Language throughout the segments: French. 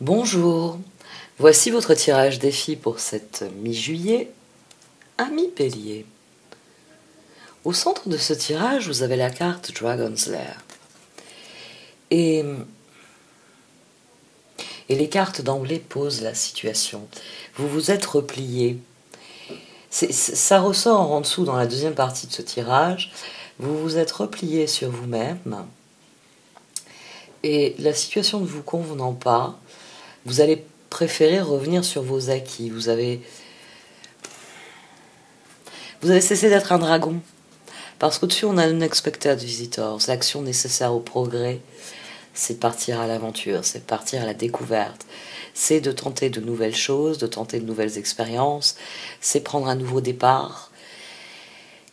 Bonjour, voici votre tirage défi pour cette mi-juillet, ami Bélier. Au centre de ce tirage, vous avez la carte Dragon's Lair. Et les cartes d'emblée posent la situation. Vous vous êtes replié. Ça ressort en dessous dans la deuxième partie de ce tirage. Vous vous êtes replié sur vous-même. Et la situation ne vous convenant pas, vous allez préférer revenir sur vos acquis. Vous avez cessé d'être un dragon. Parce qu'au-dessus, on a unexpected visitors. L'action nécessaire au progrès, c'est de partir à l'aventure, c'est de partir à la découverte. C'est de tenter de nouvelles choses, de tenter de nouvelles expériences. C'est prendre un nouveau départ.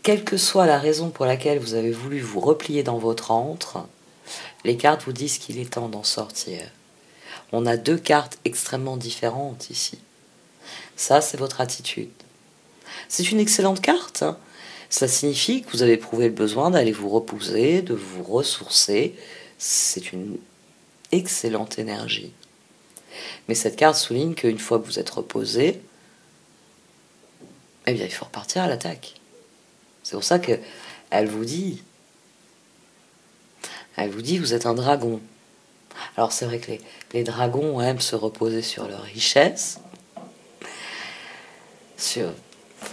Quelle que soit la raison pour laquelle vous avez voulu vous replier dans votre antre, les cartes vous disent qu'il est temps d'en sortir. On a deux cartes extrêmement différentes ici. Ça, c'est votre attitude. C'est une excellente carte, hein. Ça signifie que vous avez éprouvé le besoin d'aller vous reposer, de vous ressourcer. C'est une excellente énergie. Mais cette carte souligne qu'une fois que vous êtes reposé, eh bien, il faut repartir à l'attaque. C'est pour ça qu'elle vous dit, vous êtes un dragon. Alors c'est vrai que les dragons aiment se reposer sur leur richesse,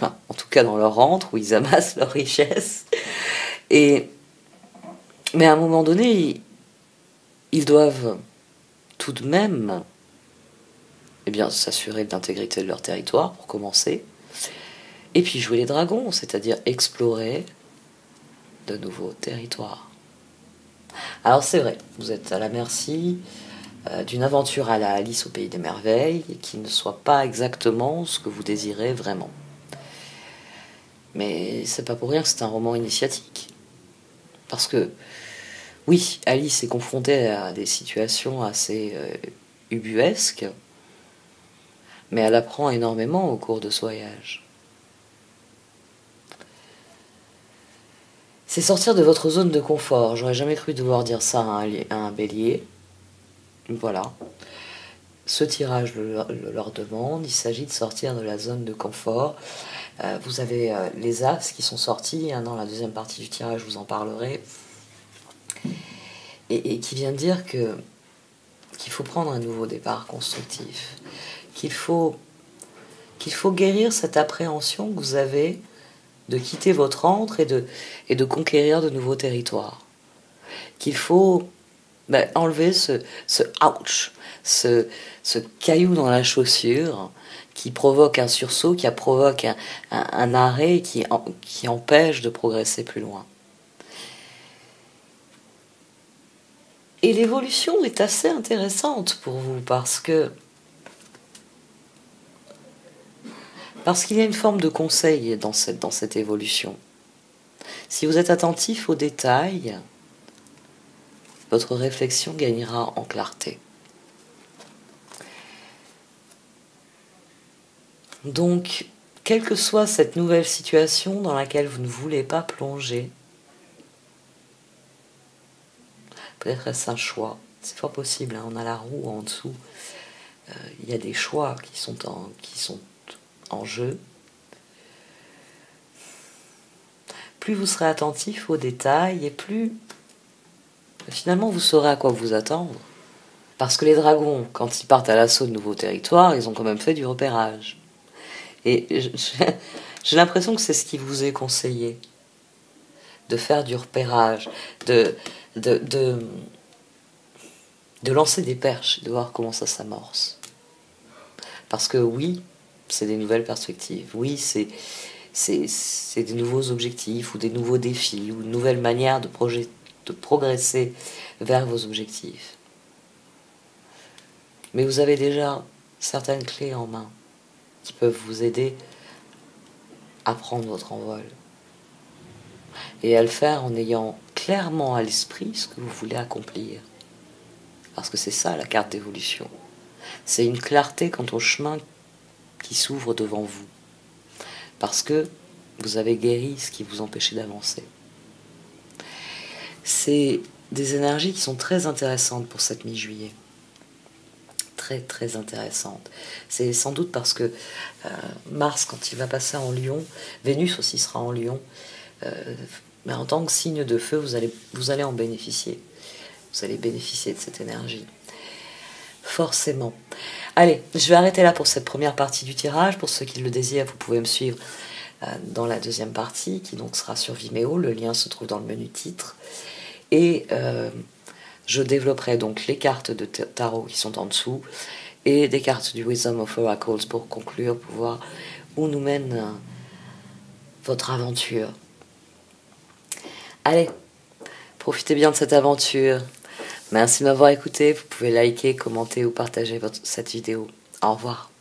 en tout cas dans leur antre où ils amassent leur richesse. Mais à un moment donné, ils doivent tout de même s'assurer de l'intégrité de leur territoire pour commencer, et puis jouer les dragons, c'est-à-dire explorer de nouveaux territoires. Alors c'est vrai, vous êtes à la merci d'une aventure à la Alice au Pays des Merveilles qui ne soit pas exactement ce que vous désirez vraiment. Mais c'est pas pour rien que c'est un roman initiatique. Parce que, oui, Alice est confrontée à des situations assez ubuesques, mais elle apprend énormément au cours de ce voyage. C'est sortir de votre zone de confort. J'aurais jamais cru devoir dire ça à un bélier. Voilà. Ce tirage leur demande. Il s'agit de sortir de la zone de confort. Vous avez les As qui sont sortis. Dans la deuxième partie du tirage, je vous en parlerai. Et qui vient dire qu'il faut prendre un nouveau départ constructif. Qu'il faut guérir cette appréhension que vous avez de quitter votre antre et de conquérir de nouveaux territoires. Qu'il faut enlever ce ouch, ce caillou dans la chaussure qui provoque un sursaut, qui provoque un arrêt, qui empêche de progresser plus loin. Et l'évolution est assez intéressante pour vous parce qu'il y a une forme de conseil dans cette évolution. Si vous êtes attentif aux détails, votre réflexion gagnera en clarté. Donc, quelle que soit cette nouvelle situation dans laquelle vous ne voulez pas plonger, peut-être est-ce un choix, c'est fort possible, hein, on a la roue en dessous, il y a des choix qui sont en jeu. Plus vous serez attentif aux détails et plus finalement vous saurez à quoi vous attendre. Parce que les dragons, quand ils partent à l'assaut de nouveaux territoires, ils ont quand même fait du repérage. Et j'ai l'impression que c'est ce qui vous est conseillé. De faire du repérage, de lancer des perches, de voir comment ça s'amorce. Parce que oui, c'est des nouvelles perspectives. Oui, c'est des nouveaux objectifs ou des nouveaux défis ou une nouvelle manière de progresser vers vos objectifs. Mais vous avez déjà certaines clés en main qui peuvent vous aider à prendre votre envol. Et à le faire en ayant clairement à l'esprit ce que vous voulez accomplir. Parce que c'est ça la carte d'évolution. C'est une clarté quant au chemin qui s'ouvre devant vous. Parce que vous avez guéri ce qui vous empêchait d'avancer. C'est des énergies qui sont très intéressantes pour cette mi-juillet. très très intéressante. C'est sans doute parce que Mars, quand il va passer en Lion, Vénus aussi sera en Lion, mais en tant que signe de feu, vous allez en bénéficier. Vous allez bénéficier de cette énergie. Forcément. Allez, je vais arrêter là pour cette première partie du tirage. Pour ceux qui le désirent, vous pouvez me suivre dans la deuxième partie, qui donc sera sur Vimeo. Le lien se trouve dans le menu titre. Et je développerai donc les cartes de tarot qui sont en dessous et des cartes du Wisdom of Oracles pour conclure, pour voir où nous mène votre aventure. Allez, profitez bien de cette aventure. Merci de m'avoir écouté. Vous pouvez liker, commenter ou partager cette vidéo. Au revoir.